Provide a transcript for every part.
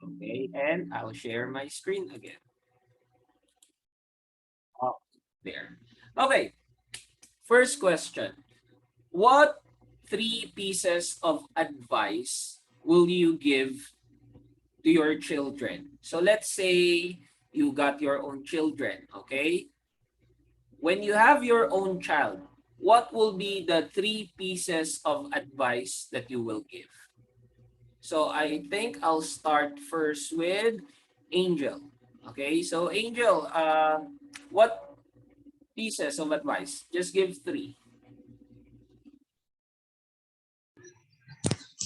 Okay, and I'll share my screen again. Oh, there. Okay, first question. What three pieces of advice will you give to your children? So let's say you got your own children, okay? When you have your own child, what will be the three pieces of advice that you will give? So I think I'll start first with Angel. Okay, so Angel, what pieces of advice? Just give three.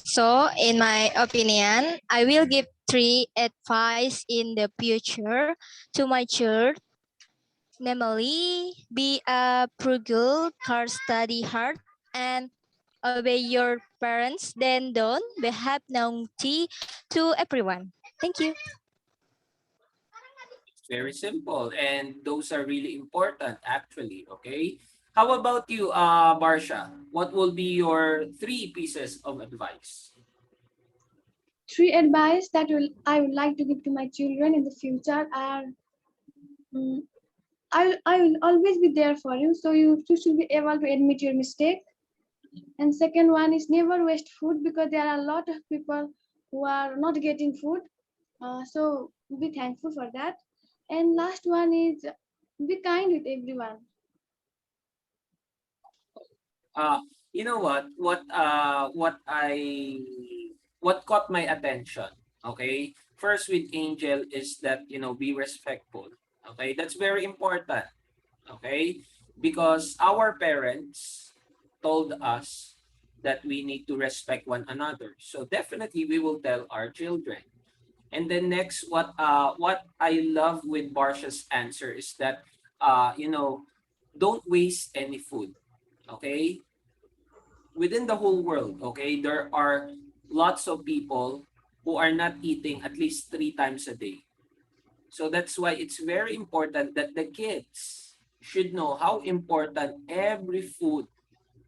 So, in my opinion, I will give three advice in the future to my child. Namely, be a frugal, car study hard, and obey your parents. Then don't behave naughty to everyone. Thank you. It's very simple, and those are really important, actually. Okay. How about you, Barsha? What will be your three pieces of advice? Three advice that I would like to give to my children in the future are mm, I will always be there for you, so you should be able to admit your mistake. And second one is never waste food because there are a lot of people who are not getting food. So be thankful for that. And last one is be kind with everyone. Uh, you know what? What caught my attention, okay? First with Angel is that, be respectful. Okay? That's very important. Okay? Because our parents told us that we need to respect one another. So definitely we will tell our children. And then next, what I love with Barsha's answer is that don't waste any food. Okay? Within the whole world, okay, there are lots of people who are not eating at least three times a day. So that's why it's very important that the kids should know how important every food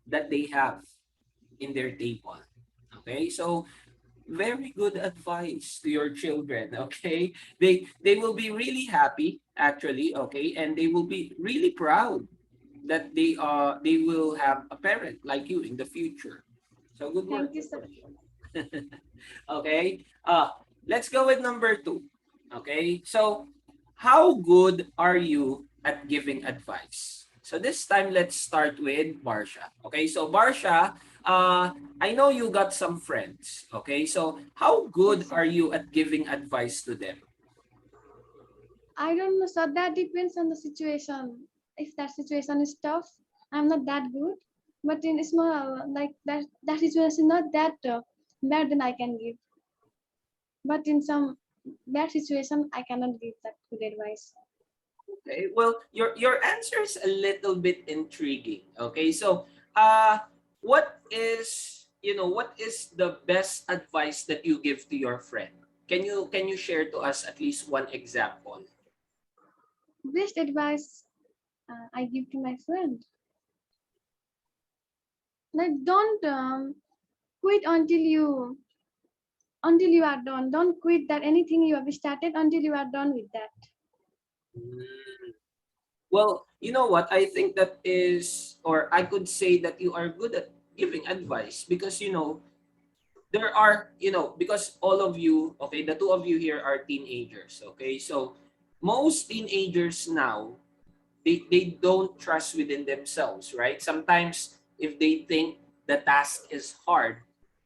that they have in their table. Okay, so very good advice to your children. Okay, they will be really happy actually. Okay, and they will be really proud that they will have a parent like you in the future. So good work. Thank you, sir. Okay. Let's go with number two. Okay. So how good are you at giving advice? So this time let's start with Barsha. Okay. So Barsha, I know you got some friends. Okay. So how good Yes, sir. are you at giving advice to them? I don't know, sir. That depends on the situation. If that situation is tough, I'm not that good. But in small, like that situation is not that bad, then I can give. But in some bad situation, I cannot give that good advice. Okay. Well, your answer is a little bit intriguing. Okay. So, what is the best advice that you give to your friend? Can you share to us at least one example? Best advice I give to my friend, like don't quit until you are done. Don't quit that anything you have started until you are done with that. Mm. Well, you know what? I think that is, or I could say that you are good at giving advice because there are, because all of you, okay, the two of you here are teenagers, okay? So most teenagers now, they don't trust within themselves, right? Sometimes if they think the task is hard,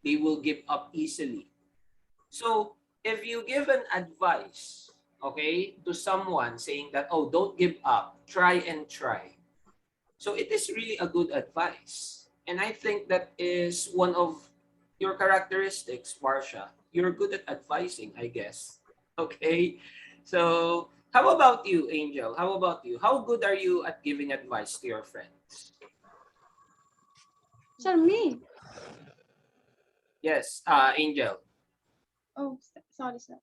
they will give up easily. So if you give an advice, okay, to someone saying that, oh, don't give up, try and try. So it is really a good advice. And I think that is one of your characteristics, Marsha. You're good at advising, I guess. Okay. So how about you, Angel? How about you? How good are you at giving advice to your friends? Sir, me. Yes, Angel. Oh, sorry, sir.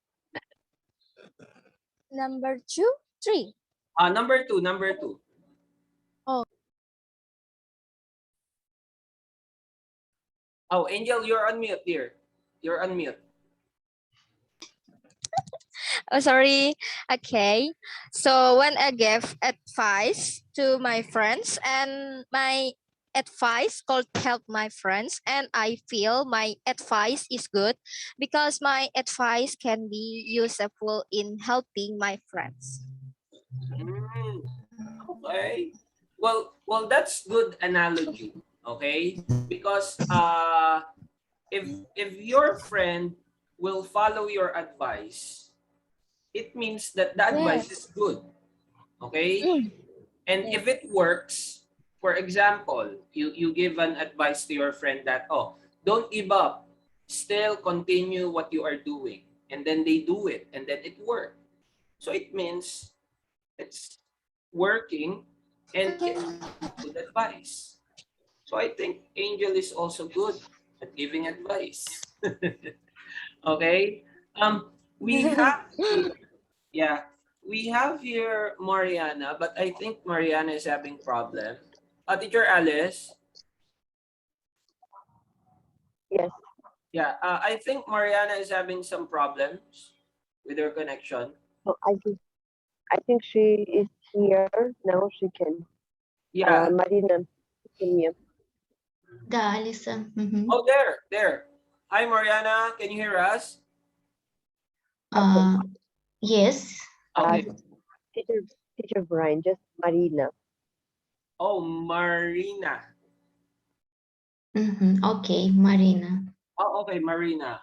Number two, three. Number two, number two. Oh, Oh, Angel, you're on mute, dear. You're on mute. Oh, sorry. Okay. So when I give advice to my friends and my advice could help my friends and I feel my advice is good because my advice can be useful in helping my friends. Mm, okay. Well, that's good analogy. Okay, because if your friend will follow your advice, it means that the advice is Yes. good. Okay, Mm, and yes. if it works, for example, you give an advice to your friend that, oh, don't give up, still continue what you are doing, and then they do it and then it worked, so it means it's working and it's good advice. So I think Angel is also good at giving advice. Okay, we have here, yeah, we have here Mariana, but I think Mariana is having problem. Teacher Alice, Yes. yeah, I think Mariana is having some problems with her connection. So I think she is here now. She can. Yeah. Marina, can you? Да, Алиса. Мгм. Oh, there. Hi, Mariana. Can you hear us? Okay. А, yes. Uh, Okay. teacher, teacher Brian, just Marina. Oh, Marina. Мгм. Окей, Марина. Oh, okay, Marina.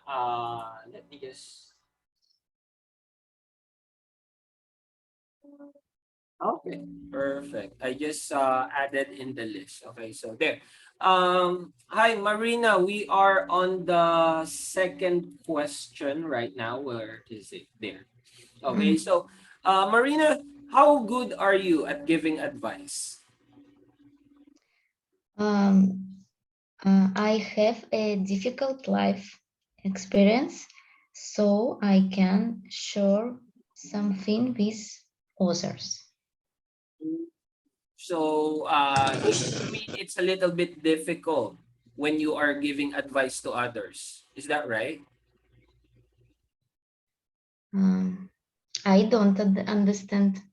Let me just. Okay, perfect. I just added in the list. Okay, so there. Hi, Marina. We are on the second question right now. Where is it? There. Okay, М. so Marina, how good are you at giving advice? Um, I have a difficult life experience, so I can share something with others. So you mean it's a little bit difficult when you are giving advice to others. Is that right? Um, I don't understand.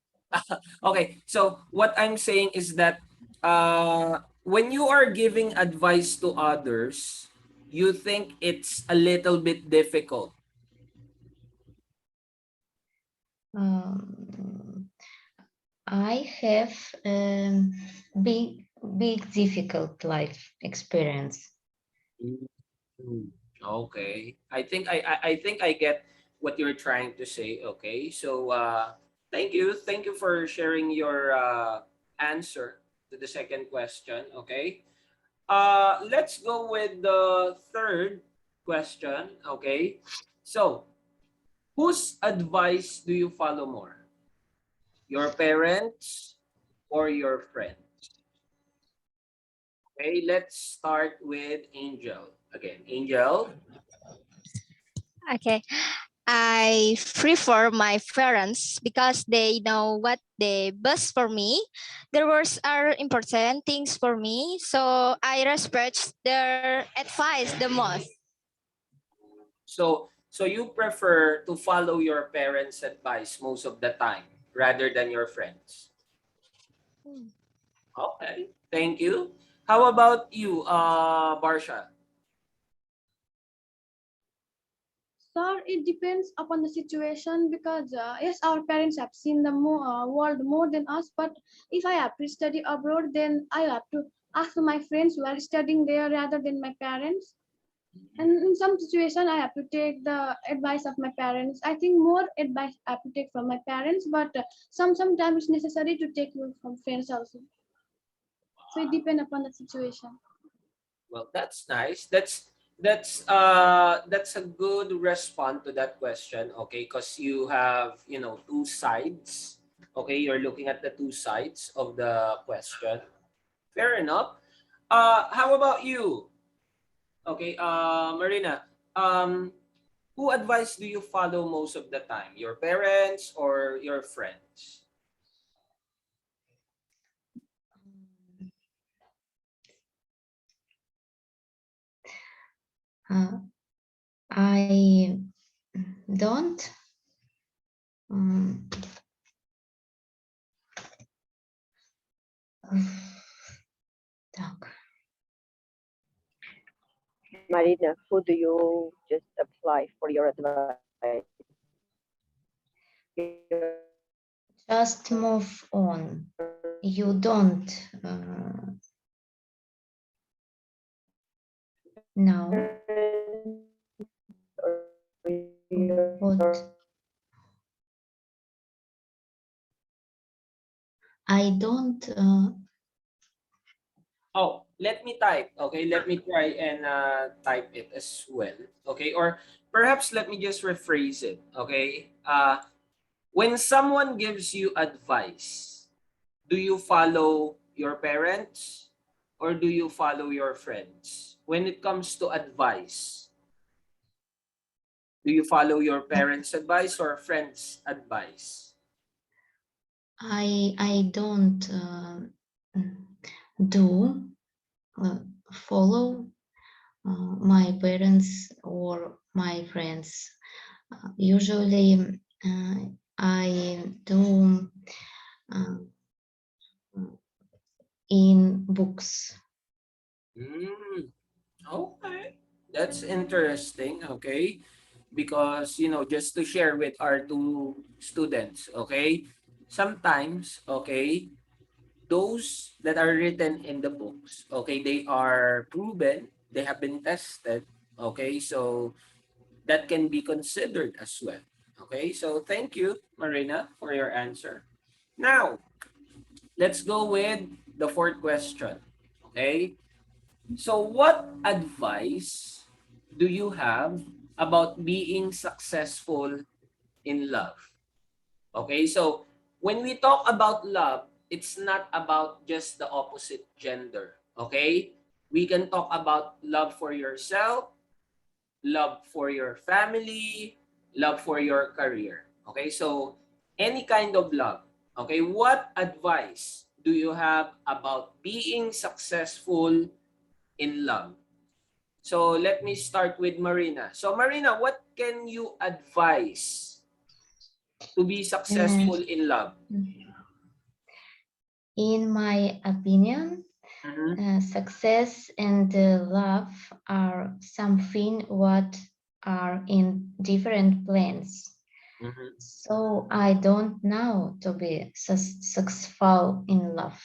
Okay, so what I'm saying is that when you are giving advice to others, you think it's a little bit difficult. Um, I have big difficult life experience. Mm. Okay. I think I get what you're trying to say. Okay. So thank you. Thank you for sharing your answer to the second question. Okay. Let's go with the third question. Okay. So, whose advice do you follow more? Your parents or your friends? Okay, let's start with Angel. Again, Angel. Okay. I prefer my parents because they know what the best for me. Their words are important things for me, so I respect their advice the most. So you prefer to follow your parents' advice most of the time rather than your friends. Okay, thank you. How about you, Barsha? Sir, it depends upon the situation because yes, our parents have seen the world more than us. But if I have to study abroad, then I have to ask my friends who are studying there rather than my parents. And in some situation, I have to take the advice of my parents. I think more advice I have to take from my parents, but sometimes it's necessary to take from friends also. So it depends upon the situation. Well, that's nice. That's a good response to that question. Okay, because you have two sides. Okay, you're looking at the two sides of the question. Fair enough. How about you? Okay, Marina. Um, who advice do you follow most of the time? Your parents or your friends? Uh, I don't Um, так. Marina, who do you just apply for your advice? Your Just move on. You don't know what I don't. Oh, let me type. Okay, let me try and type it as well. Okay, or perhaps let me just rephrase it. Okay, when someone gives you advice, do you follow your parents or do you follow your friends? When it comes to advice, do you follow your parents' advice or friends' advice? I don't do follow my parents or my friends. Usually, I do uh, in books. Mm, okay, that's interesting. Okay, because just to share with our two students. Okay, sometimes those that are written in the books, they are proven, they have been tested. Okay, so that can be considered as well. Okay, so thank you, Marina, for your answer. Now, let's go with the fourth question. Okay, so what advice do you have about being successful in love? Okay, so when we talk about love, it's not about just the opposite gender. Okay, we can talk about love for yourself, love for your family, love for your career. Okay, so any kind of love. Okay, what advice do you have about being successful in love? So let me start with Marina. So Marina, what can you advise to be Uh, successful in love? in my opinion, Mhm. success and love are something what are in different planes. Mhm. So I don't know to be successful in love.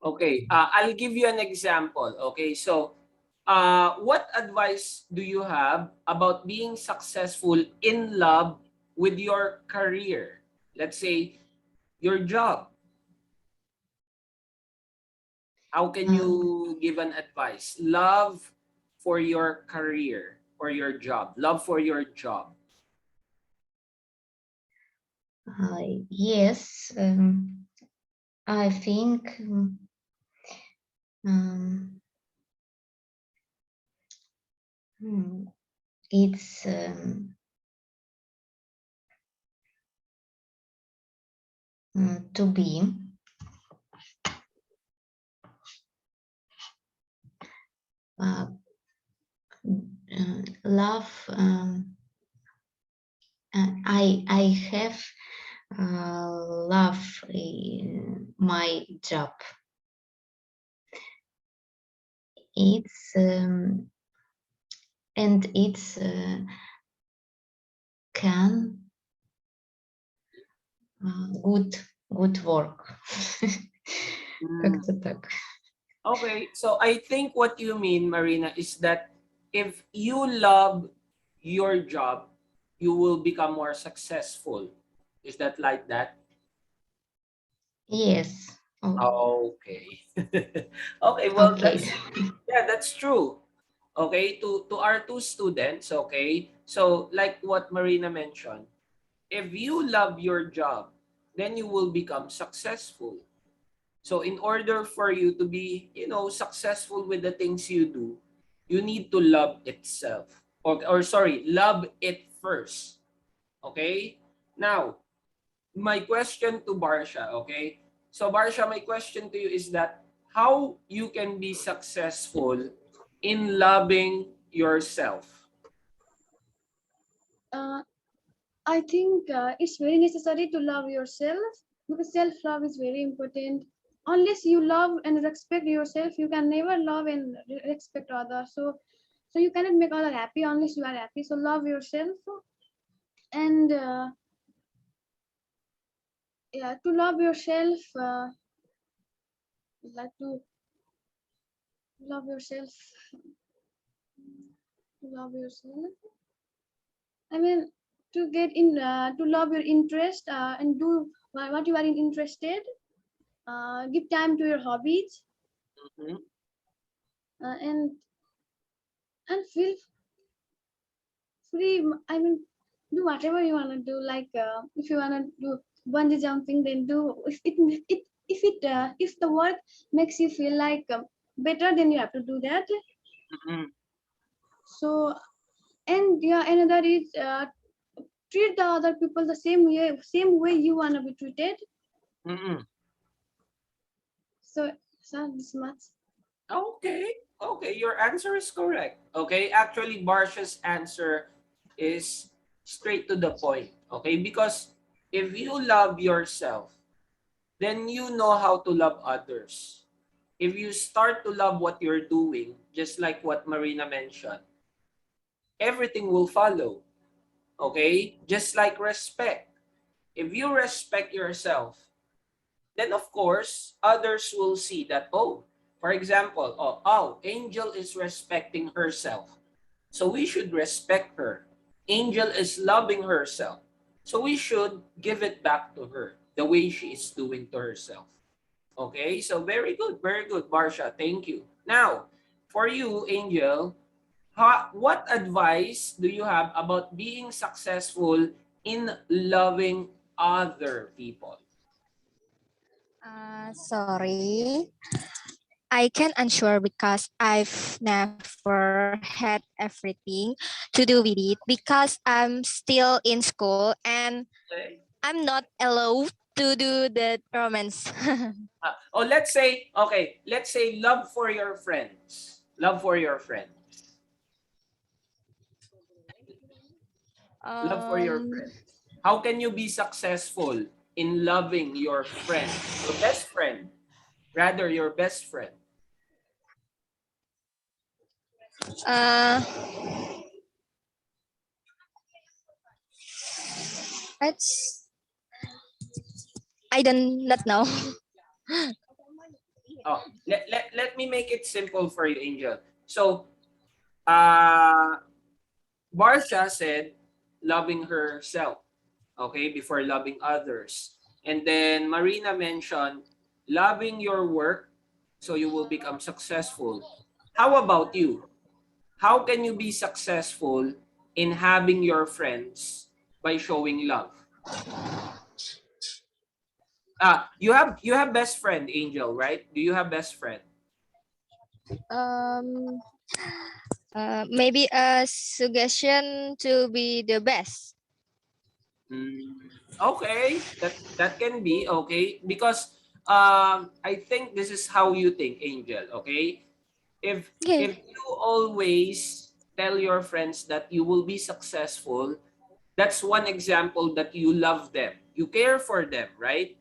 Okay, I'll give you an example. Okay, so what advice do you have about being successful in love with your career? Let's say your job. How can Uh, you give an advice? Love for your career or your job. Love for your job. yes, I think um, hmm, it's to be uh, love. I have love in my job. It's and it's can good work. Mm. Как-то так. Okay, so I think what you mean, Marina, is that if you love your job, you will become more successful. Is that like that? Yes. Oh, Okay. Okay, well okay. that's true. Okay, to our two students, okay? So like what Marina mentioned, if you love your job, then you will become successful. So in order for you to be, successful with the things you do, you need to love itself. Or sorry, love it first. Okay? Now, my question to Barsha, okay? So Barsha, my question to you is that how you can be successful in loving yourself. Uh, I think it's very necessary to love yourself because self-love is very important. Unless you love and respect yourself, you can never love and respect others. So you cannot make others happy unless you are happy. So love yourself and yeah, to love yourself, like to love yourself, to love yourself. I mean, to get in, to love your interest and do what you are interested. Give time to your hobbies Mhm. uh, and feel free. I mean, do whatever you wanna do. Like if you wanna do bungee jumping, then do. If the work makes you feel like better, then you have to do that. Mhm. So and yeah, another is treat the other people the same way you wanna be treated. Mhm. So this much. Okay. Okay, your answer is correct. Okay, actually, Barsha's answer is straight to the point. Okay, because if you love yourself, then you know how to love others. If you start to love what you're doing, just like what Marina mentioned, everything will follow. Okay, just like respect. If you respect yourself, then of course others will see that, oh, for example, Angel is respecting herself, so we should respect her. Angel is loving herself, so we should give it back to her the way she is doing to herself. Okay, so very good, Barsha, thank you. Now, for you, Angel, what advice do you have about being successful in loving other people? Sorry, I can unsure because I've never had everything to do with it because I'm still in school and Okay. I'm not allowed to do the romance. Let's say, okay, let's say love for your friends. Love for your friends. Love for your um, friends. How can you be successful in loving your friend, your best friend, rather your best friend? uh, it's I don't not know. Let me make it simple for you, Angel. So, uh, Barsha said loving herself, okay, before loving others. And then Marina mentioned loving your work so you will become successful. How about you? How can you be successful in having your friends by showing love? You have best friend, Angel, right? Do you have best friend? Um, maybe a suggestion to be the best. Okay, that can be okay because I think this is how you think, Angel. Okay, Okay. if you always tell your friends that you will be successful, that's one example that you love them, you care for them, right?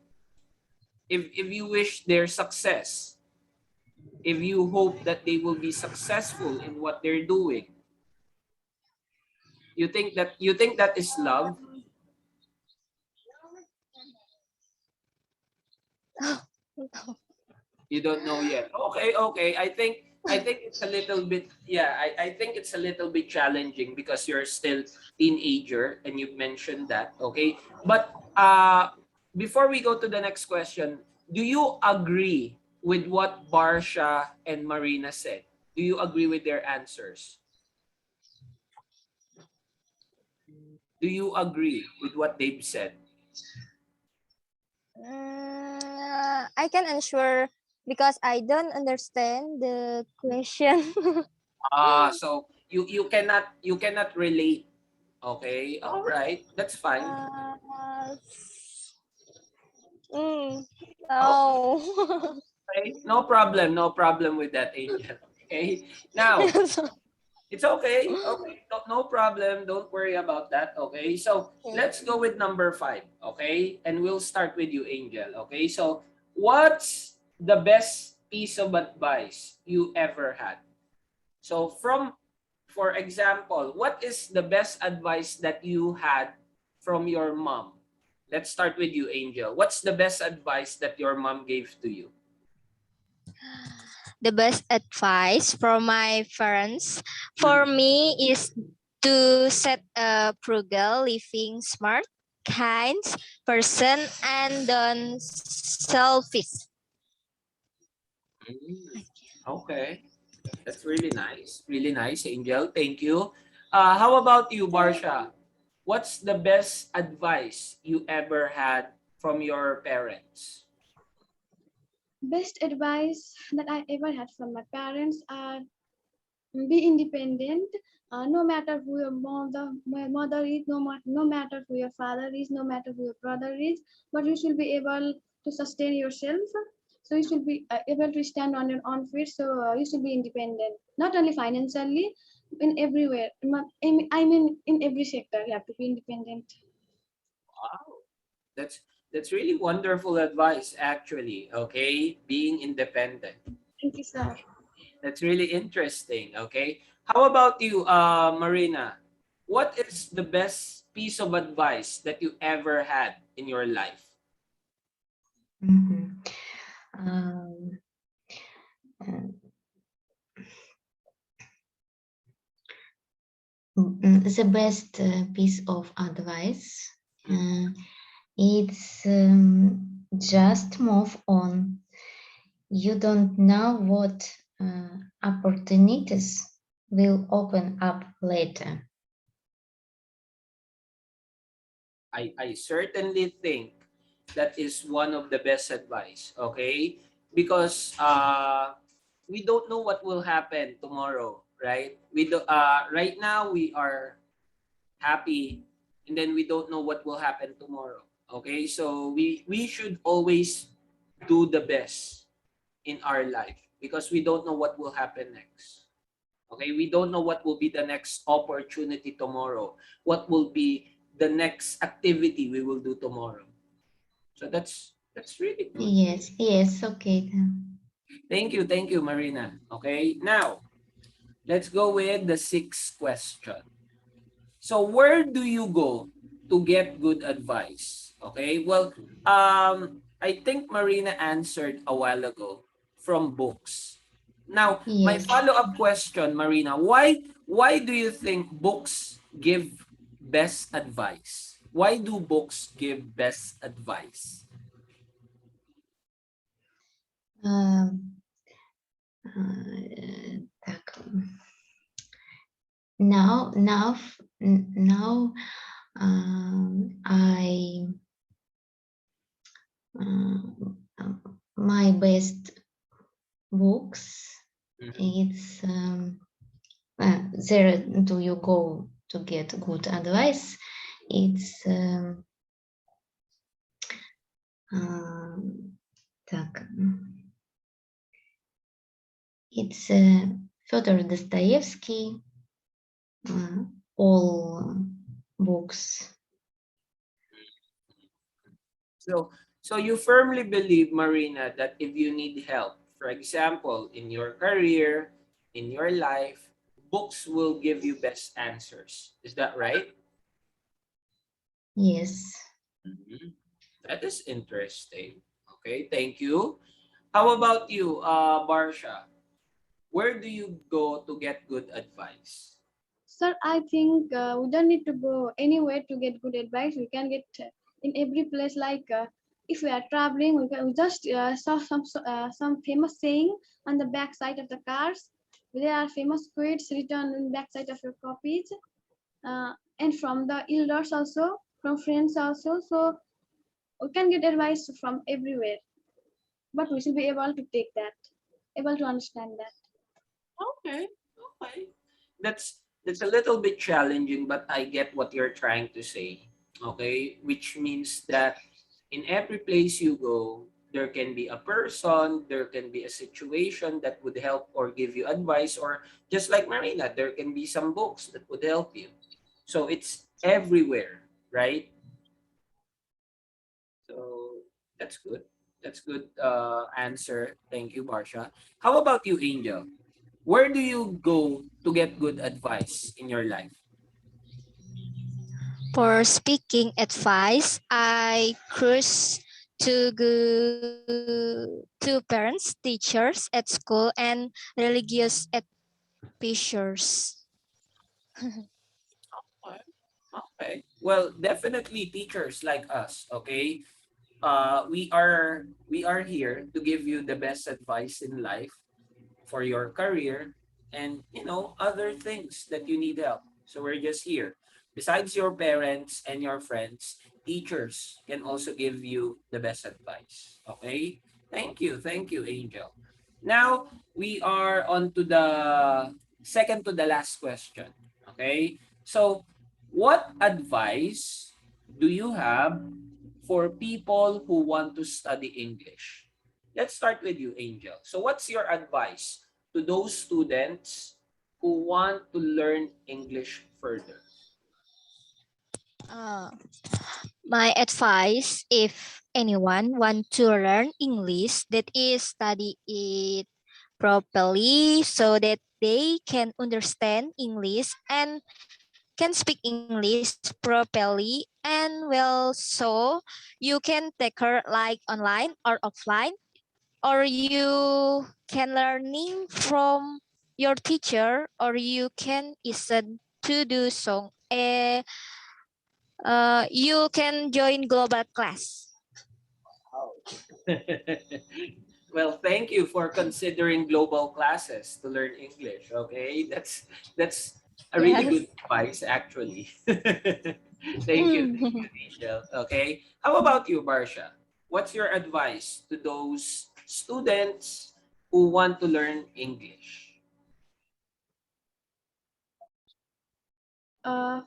If you wish their success, if you hope that they will be successful in what they're doing, you think that is love. You don't know yet. Okay, okay. I think it's a little bit, yeah, I think it's a little bit challenging because you're still teenager and you mentioned that. Okay. But before we go to the next question, do you agree with what Barsha and Marina said? Do you agree with their answers? Do you agree with what they've said? I can answer because I don't understand the question. So you cannot relate. Okay. All right. That's fine. uh, mm, Okay. no. Okay, no problem with that, Angel. Okay, now It's okay. Okay. No, no problem. Don't worry about that. Okay. So let's go with number 5. Okay. And we'll start with you, Angel. Okay. So what's the best piece of advice you ever had? So for example, what is the best advice that you had from your mom? Let's start with you, Angel. What's the best advice that your mom gave to you? The best advice from my parents for Mm. me is to set a frugal living, smart, kind person, and don't selfish. Mm. Okay. That's really nice. Really nice, Angel. Thank you. How about you, Barsha? What's the best advice you ever had from your parents? Best advice that I ever had from my parents are be independent. No matter who your mother is, no matter who your father is, no matter who your brother is, but you should be able to sustain yourself. So you should be able to stand on your own feet. So you should be independent, not only financially, in everywhere. I mean, in every sector, you have to be independent. Wow. That's really wonderful advice, actually. Okay, being independent. Thank you, sir. That's really interesting. Okay, how about you, Marina? What is the best piece of advice that you ever had in your life? Mhm. Um, uh, the best piece of advice, Mm. it's just move on. You don't know what opportunities will open up later. I certainly think that is one of the best advice, okay? Because we don't know what will happen tomorrow, right? Right now we are happy, and then we don't know what will happen tomorrow. Okay? So we should always do the best in our life because we don't know what will happen next. Okay, we don't know what will be the next opportunity tomorrow. What will be the next activity we will do tomorrow. So that's really good. Yes, yes, okay. Thank you, Marina. Okay, now let's go with the sixth question. So where do you go to get good advice? Okay, well, I think Marina answered a while ago from books. Now, my Yes. follow-up question, Marina, why do you think books give best advice? Why do books give best advice? Um, так, now I my best books. Mhm. It's there. Do you go to get good advice? It's так. It's Fyodor Dostoevsky. All books. So so you firmly believe, Marina, that if you need help, for example, in your career, in your life, books will give you best answers. Is that right? Yes. Mhm. That is interesting. Okay, thank you. How about you, Barsha? Where do you go to get good advice? Sir, I think we don't need to go anywhere to get good advice. We can get in every place. Like if we are traveling, we just saw some famous saying on the back side of the cars. There are famous quotes written on the back side of your copies, and from the elders also, from friends also. So we can get advice from everywhere, but we should be able to take that, able to understand that. Okay, okay. That's a little bit challenging, but I get what you're trying to say. Okay, which means that in every place you go, There can be a person, there can be a situation that would help or give you advice, or just like Marina, there can be some books that would help you. So it's everywhere, right? So that's good. That's good answer. Thank you, Barsha. How about you, Angel? Where do you go to get good advice in your life? For speaking advice, I cruise to go to parents, teachers at school, and religious advisors. Okay. Okay. Well, definitely teachers like us, okay? We are here to give you the best advice in life for your career and other things that you need help. So we're just here. Besides your parents and your friends, teachers can also give you the best advice. Okay? Thank you, Angel. Now we are on to the second to the last question. Okay? So what advice do you have for people who want to study English? Let's start with you, Angel. So what's your advice to those students who want to learn English further? Uh, my advice, if anyone want to learn English, that is study it properly so that they can understand English and can speak English properly, and well, so you can take her like online or offline, or you can learning from your teacher, or you can listen to do song. You can join global class. Well, thank you for considering global classes to learn English. Okay, that's a really Yes. good advice, actually. Thank you, Angel. Okay, how about you, Barsha? What's your advice to those students who want to learn English?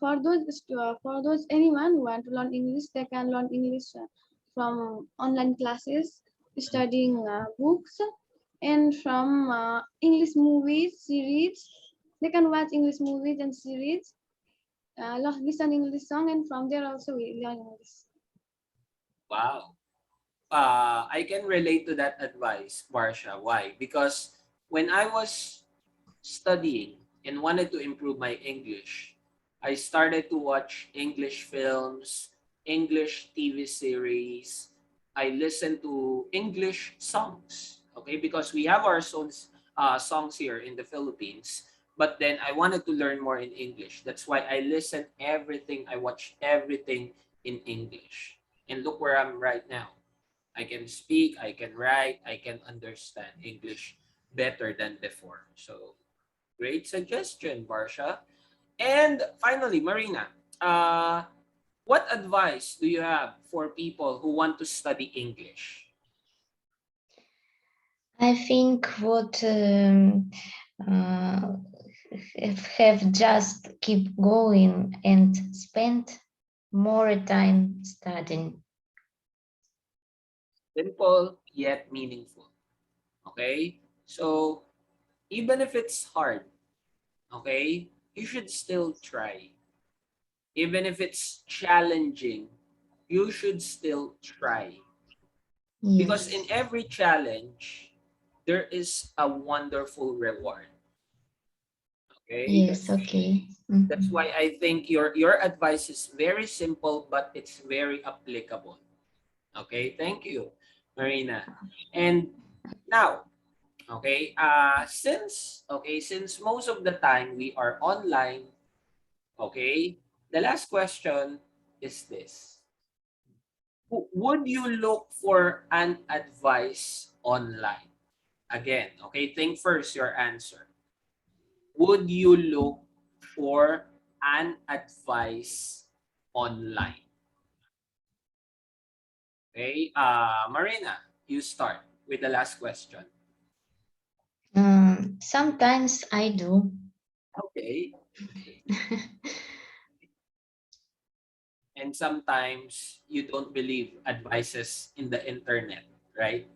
For those anyone who want to learn English, they can learn English from online classes, studying books, and from English movies series. They can watch English movies and series, listen English song, and from there also we learn English. Wow. I can relate to that advice, Barsha. Why? Because when I was studying and wanted to improve my English, I started to watch English films, English TV series. I listened to English songs, okay? Because we have our songs here in the Philippines. But then I wanted to learn more in English. That's why I listened everything, I watched everything in English. And look where I'm right now. I can speak, I can write, I can understand English better than before. So great suggestion, Barsha. And finally, Marina, uh, what advice do you have for people who want to study English? I think what uh, have just keep going and spend more time studying. Simple yet meaningful. Okay? So even if it's hard, okay, you should still try. Even if it's challenging, you should still try. Because in Yes. every challenge, there is a wonderful reward. Okay? Yes. Okay. That's Mhm. why I think your advice is very simple, but it's very applicable. Okay, thank you, Marina. And now, since most of the time we are online, okay, the last question is this. Would you look for an advice online? Again, okay, think first your answer. Would you look for an advice online? Okay, Marina, you start with the last question. Sometimes I do. Okay, and sometimes you don't believe advices in the internet. right?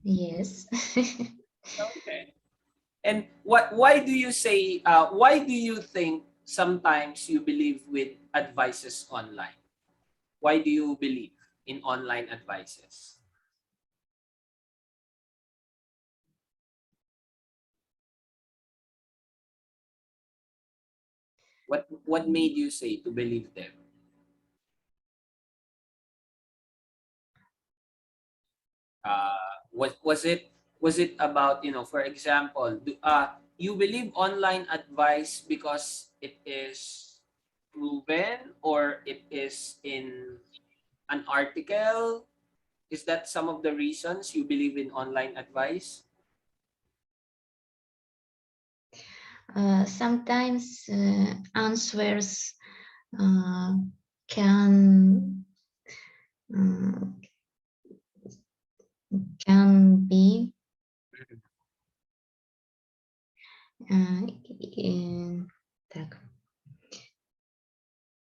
Yes. Okay. And why do you say why do you think sometimes you believe with advices online? Why do you believe in online advices? What made you say to believe them? Was it about, for example, you believe online advice because it is proven, or it is in an article? Is that some of the reasons you believe in online advice? Sometimes answers uh, can uh, can be uh, in, так,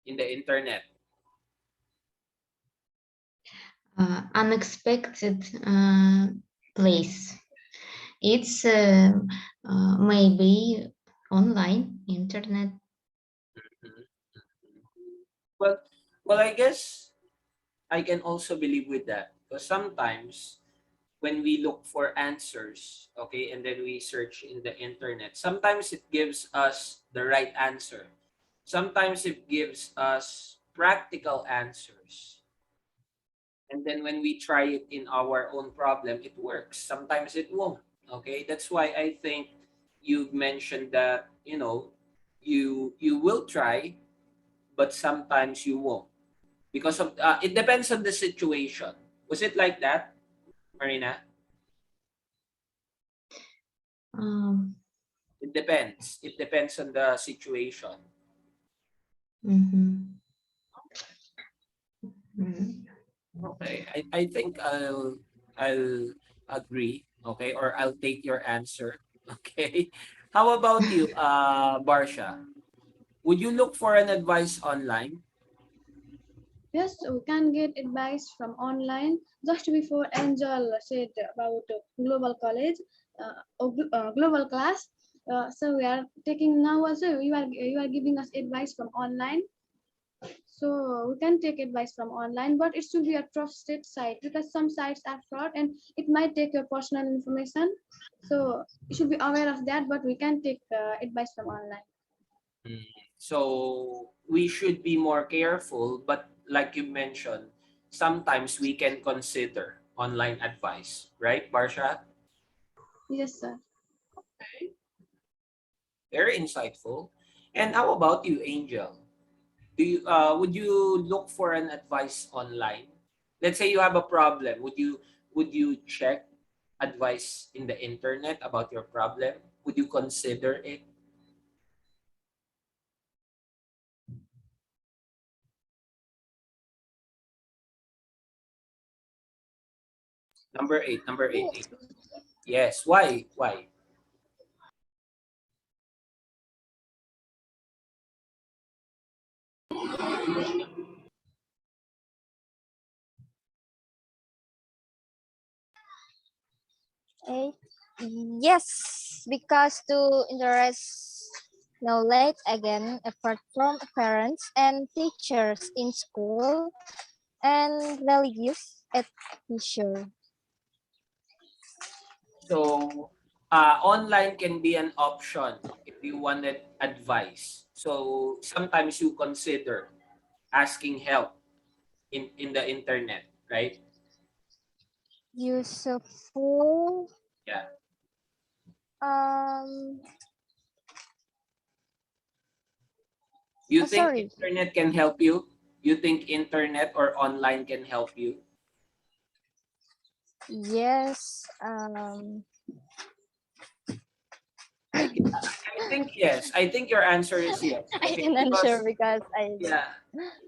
In the internet? unexpected place. It's maybe online, internet. Mhm. Well, I guess I can also believe with that, because sometimes when we look for answers, okay, and then we search in the internet, sometimes it gives us the right answer. Sometimes it gives us practical answers. And then when we try it in our own problem, it works. Sometimes it won't. Okay? That's why I think you mentioned that, you will try, but sometimes you won't. Because of it depends on the situation. Was it like that, Marina? Um, It depends. It depends on the situation. mhm, mm. Okay. I think I'll agree. Okay, or I'll take your answer. Okay. How about you, Barsha? Would you look for an advice online? Yes, we can get advice from online. Just before Angel said about global college or global class, so we are taking now also. You are giving us advice from online, so we can take advice from online, but it should be a trusted site because some sites are fraud and it might take your personal information. So you should be aware of that. But we can take advice from online. Mm. So we should be more careful, but like you mentioned, sometimes we can consider online advice, right, Barsha? Yes, sir. Very insightful. And how about you, Angel? Would you look for an advice online? Let's say you have a problem. Would you check advice in the internet about your problem? Would you consider it? Number eight, number eight, eight. Yes. Why? Why? Eh, yes, because to interest knowledge again, effort from parents and teachers in school and values at teacher. So, online can be an option if you wanted advice. So sometimes you consider asking help in the internet, right? Useful. Yeah. Um. You think Sorry. internet can help you? You think internet or online can help you? Yes. I think yes. I think your answer is yes. I Okay, can answer because because I. yeah,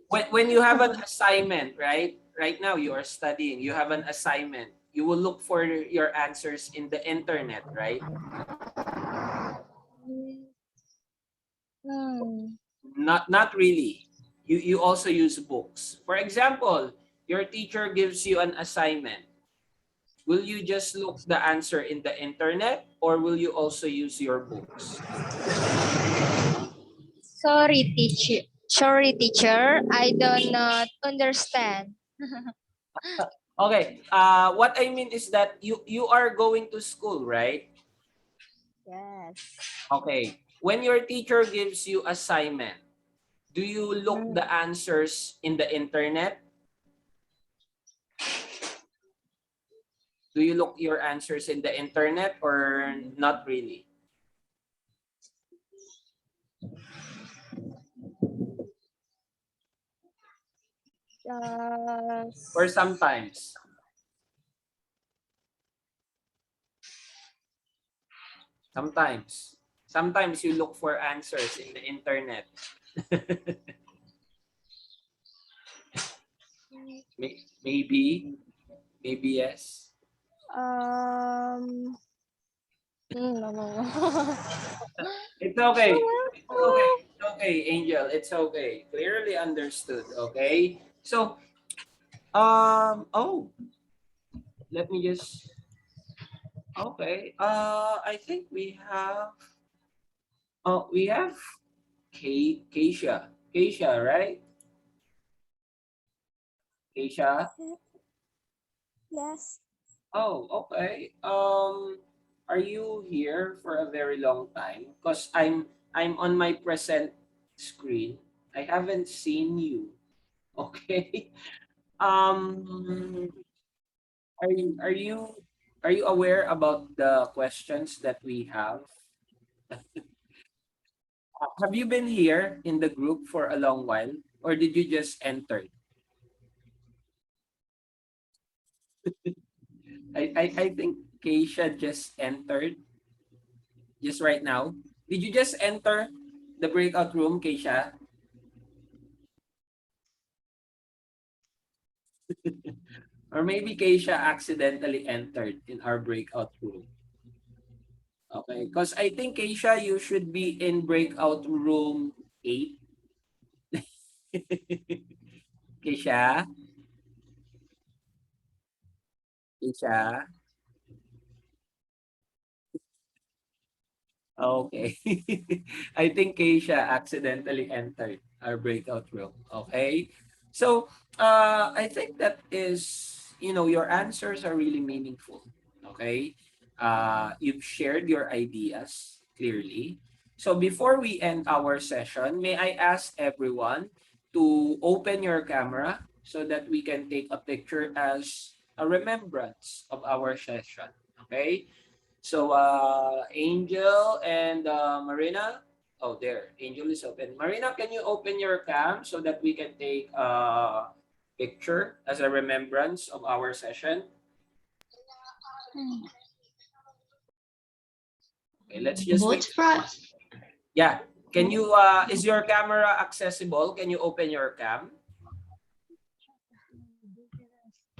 when you have an assignment, right? Right now you are studying. You have an assignment. You will look for your answers in the internet, right? Hmm. Not really. You also use books. For example, your teacher gives you an assignment. Will you just look the answer in the internet or will you also use your books? Sorry, teacher. Sorry, teacher. I do not understand. Okay, what I mean is that you are going to school, right? Yes. Okay. When your teacher gives you assignment, do you look the answers in the internet? Do you look your answers in the internet or not really? Uh, Or sometimes? Sometimes. Sometimes you look for answers in the internet. Maybe. Maybe yes. um. No, no, no. It's okay. It's okay. It's okay, Angel. It's okay. Clearly understood. Okay. So, oh, let me just, okay. I think we have Keisha. Keisha, right? Keisha? Yes. Oh, okay. Are you here for a very long time? Because I'm on my present screen. I haven't seen you. Okay. Um, are you aware about the questions that we have? Have you been here in the group for a long while, or did you just enter? I think Keisha just entered just right now. Did you just enter the breakout room, Keisha? Or maybe Keisha accidentally entered in our breakout room. Okay, because I think Keisha, you should be in breakout room 8. Keisha, Keisha. Okay. I think Keisha accidentally entered our breakout room. Okay. So I think that is, your answers are really meaningful. Okay. You've shared your ideas clearly. So before we end our session, may I ask everyone to open your camera so that we can take a picture as a remembrance of our session. Okay. So, Angel and Marina. Oh, there. Angel is open. Marina, can you open your cam so that we can take a picture as a remembrance of our session? Okay, let's just wait. What from? Yeah. Can you, is your camera accessible? Can you open your cam?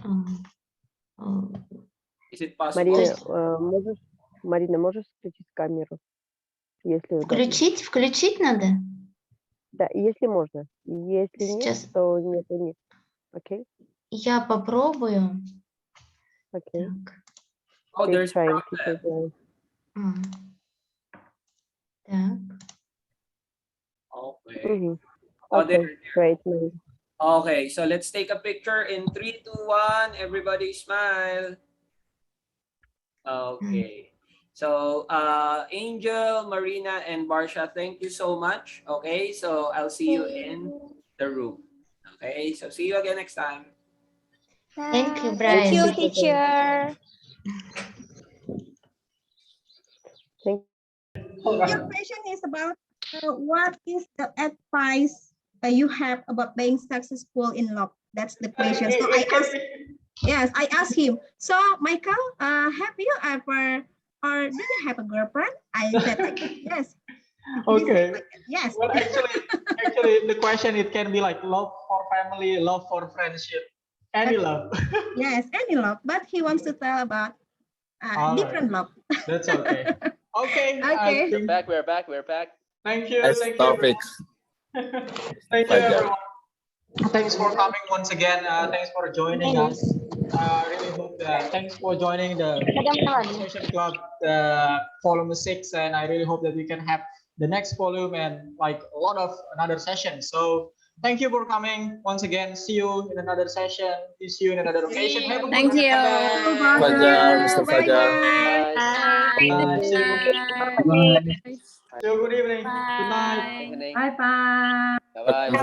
Um, oh, Is it possible? Марина, есть можешь включить камеру, если удобно? включить надо? Да, если можно. Если нет, Сейчас то нет. Окей? я попробую. Окей. Так. Oh, Keep there's trying, keep problem. trying. Так. Okay. Oh, Okay, there. great. Okay, so let's take a picture in 3, 2, 1. Everybody smile. Okay. So, Angel, Marina, and Barsha, thank you so much. Okay, so I'll see you in the room. Okay, so see you again next time. Thank you, Thank you, Brian. teacher. Thank Your question is about what is the advice you have about being successful in love? That's the question. So I asked, yes, I asked him. So Michael, have you ever or do you have a girlfriend? I said like yes. Okay. Like, yes. Well, actually, the question it can be like love for family, love for friendship, any love. Yes, any love. But he wants to tell about All right, different love. that's okay. Okay, I Okay. think. We're back. Thank you, Nice thank you, topics. everyone. Thank you, Bye, guys. everyone. Thanks for coming once again. Thanks for joining us. Really hope thanks for joining the Conversation Club Vol.6, and I really hope that we can have the next volume and like a lot of another session. So thank you for coming once again. See you in another session. See you in another occasion. Have a good Thank you. Fajar, Mr. Fajar. Bye. Bye. See you. Bye. See you. Good evening. Good night. Bye. Bye bye. Bye bye.